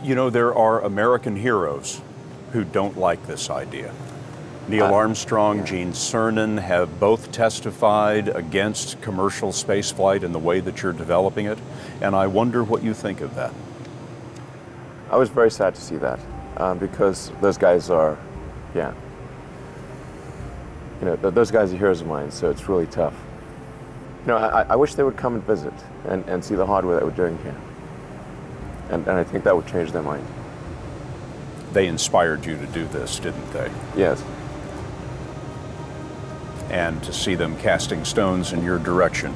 You know, there are American heroes who don't like this idea. Neil Armstrong, Gene Cernan have both testified against commercial spaceflight in the way that you're developing it, and I wonder what you think of that. I was very sad to see that, because those guys are, those guys are heroes of mine, so it's really tough. I wish they would come and visit and see the hardware that we're doing here. And I think that would change their mind. They inspired you to do this, didn't they? Yes. And to see them casting stones in your direction.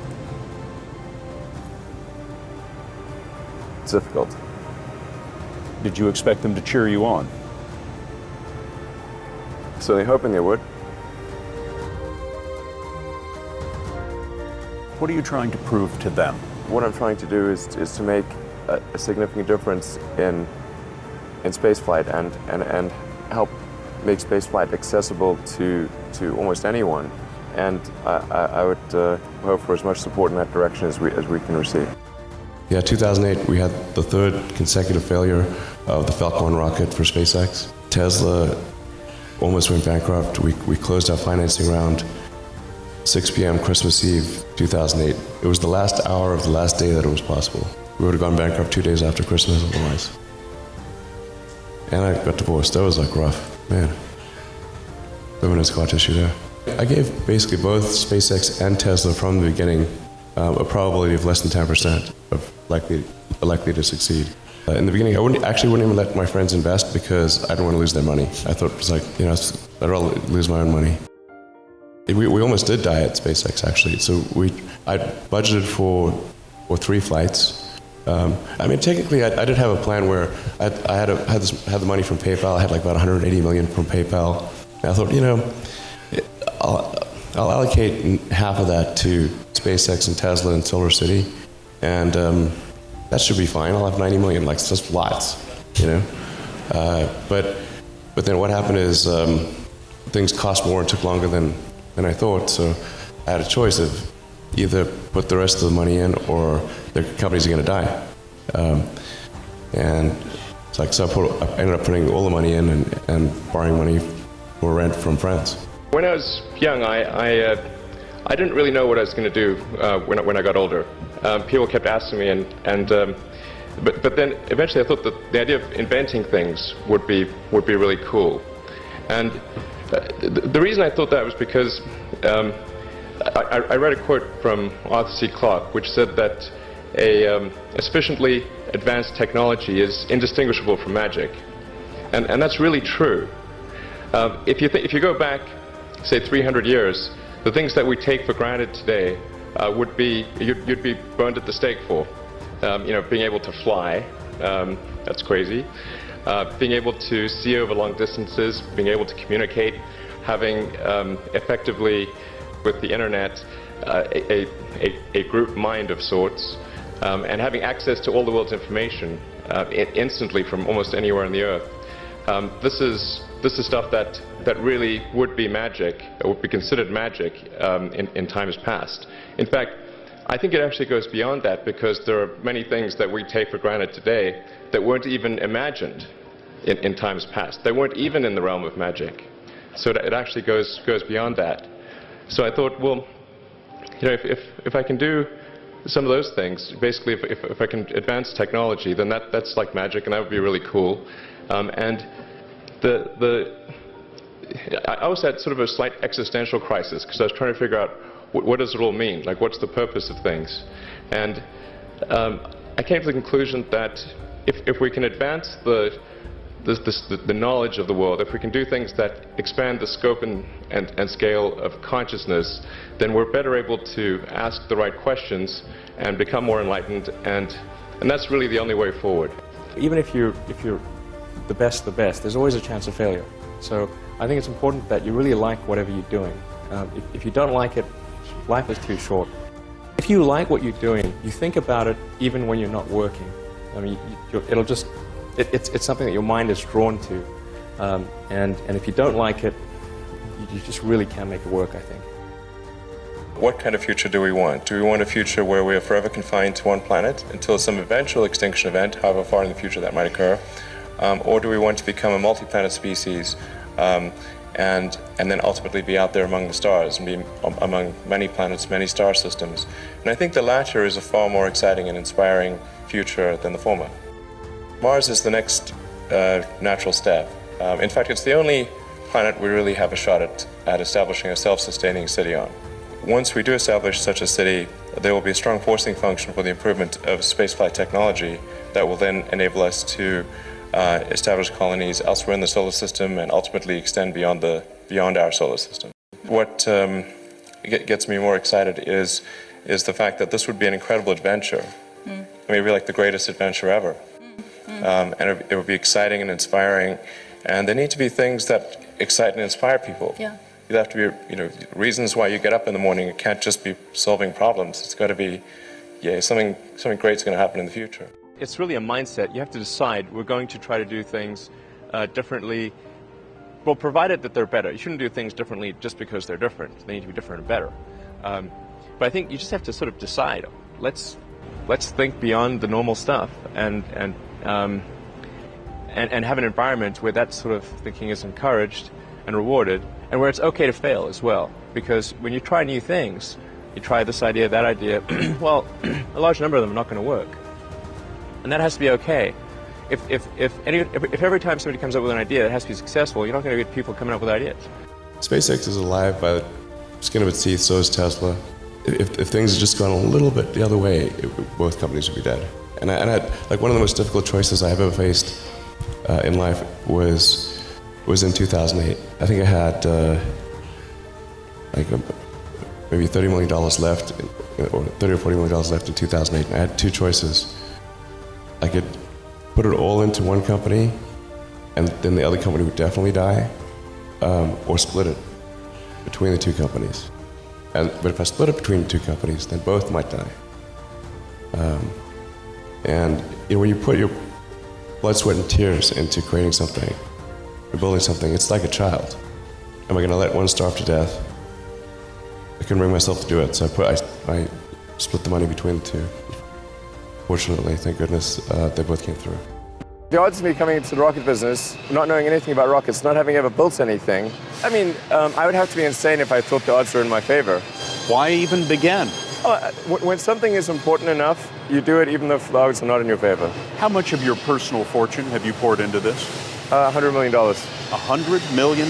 It's difficult. Did you expect them to cheer you on? So they're hoping they would. What are you trying to prove to them? What I'm trying to do is to make a significant difference in spaceflight and help make spaceflight accessible to almost anyone. And I would hope for as much support in that direction as we can receive. Yeah, 2008, we had the third consecutive failure of the Falcon 9 rocket for SpaceX. Tesla almost went bankrupt. We closed our financing round 6 p.m. Christmas Eve, 2008. It was the last hour of the last day that it was possible. We would have gone bankrupt 2 days after Christmas otherwise. And I got divorced. That was like rough, man. Living in scar tissue there. I gave basically both SpaceX and Tesla from the beginning a probability of less than 10% of likely to succeed. In the beginning, I wouldn't even let my friends invest because I didn't want to lose their money. I thought it was like, I'd rather lose my own money. We almost did die at SpaceX actually. So I budgeted for 3 flights. Technically, I did have a plan where I had the money from PayPal. I had like about 180 million from PayPal. And I thought, I'll allocate half of that to SpaceX and Tesla and Silver City, and that should be fine. I'll have 90 million, like just lots, But then what happened is things cost more and took longer than I thought. So I had a choice of either put the rest of the money in or the companies are going to die. And it's like, so I ended up putting all the money in and borrowing money for rent from friends. When I was young, I didn't really know what I was going to do when I got older. People kept asking me, but then eventually I thought that the idea of inventing things would be really cool. And the reason I thought that was because I read a quote from Arthur C. Clarke, which said that a sufficiently advanced technology is indistinguishable from magic, and that's really true. If you go back, say 300 years, the things that we take for granted today would be you'd be burned at the stake for. Being able to fly, that's crazy. Being able to see over long distances, being able to communicate, having effectively with the internet a group mind of sorts, and having access to all the world's information instantly from almost anywhere on the earth. This is stuff that really would be magic, or would be considered magic in times past. In fact, I think it actually goes beyond that, because there are many things that we take for granted today that weren't even imagined in times past. They weren't even in the realm of magic. So it actually goes beyond that. So I thought, well, if I can do some of those things, basically if I can advance technology, then that's like magic, and that would be really cool. I also had sort of a slight existential crisis, because I was trying to figure out what does it all mean? Like, what's the purpose of things? And I came to the conclusion that if we can advance the knowledge of the world, if we can do things that expand the scope and scale of consciousness, then we're better able to ask the right questions and become more enlightened, and that's really the only way forward. Even if you're the best, there's always a chance of failure. So I think it's important that you really like whatever you're doing. If you don't like it, life is too short. If you like what you're doing, you think about it even when you're not working. I mean, it's something that your mind is drawn to. And if you don't like it, you just really can't make it work, I think. What kind of future do we want? Do we want a future where we are forever confined to one planet until some eventual extinction event, however far in the future that might occur? Or do we want to become a multi-planet species and then ultimately be out there among the stars and be among many planets, many star systems? And I think the latter is a far more exciting and inspiring future than the former. Mars is the next natural step. In fact, it's the only planet we really have a shot at establishing a self-sustaining city on. Once we do establish such a city, there will be a strong forcing function for the improvement of spaceflight technology that will then enable us to establish colonies elsewhere in the solar system and ultimately extend beyond our solar system. What gets me more excited is the fact that this would be an incredible adventure. I mean, it would be like the greatest adventure ever. And it would be exciting and inspiring. And there need to be things that excite and inspire people. Yeah. There have to be, reasons why you get up in the morning. It can't just be solving problems. It's got to be, something great's going to happen in the future. It's really a mindset. You have to decide, we're going to try to do things differently, well, provided that they're better. You shouldn't do things differently just because they're different. They need to be different and better. But I think you just have to sort of decide, let's think beyond the normal stuff and have an environment where that sort of thinking is encouraged and rewarded, and where it's okay to fail as well. Because when you try new things, you try this idea, that idea, well, a large number of them are not going to work. And that has to be okay. If every time somebody comes up with an idea that has to be successful, you're not going to get people coming up with ideas. SpaceX is alive by the skin of its teeth, so is Tesla. If things had just gone a little bit the other way, both companies would be dead. And I had, like, one of the most difficult choices I have ever faced in life was in 2008. I think I had maybe $30 million left, or $30 or $40 million left in 2008. And I had two choices. I could put it all into one company, and then the other company would definitely die, or split it between the two companies. But if I split it between the two companies, then both might die. And when you put your blood, sweat, and tears into creating something, or building something, it's like a child. Am I going to let one starve to death? I couldn't bring myself to do it, so I split the money between the two. Fortunately, thank goodness, they both came through. The odds of me coming into the rocket business, not knowing anything about rockets, not having ever built anything, I mean, I would have to be insane if I thought the odds were in my favor. Why even begin? When something is important enough, you do it even if the odds are not in your favor. How much of your personal fortune have you poured into this? $100 million. $100 million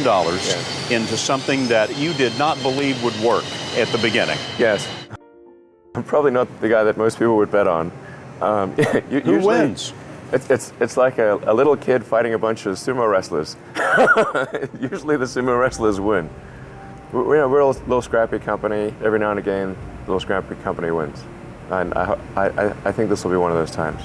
into something that you did not believe would work at the beginning. Yes. I'm probably not the guy that most people would bet on. Who wins? It's like a little kid fighting a bunch of sumo wrestlers. Usually the sumo wrestlers win. We're a little scrappy company. Every now and again, a little scrappy company wins. And I think this will be one of those times.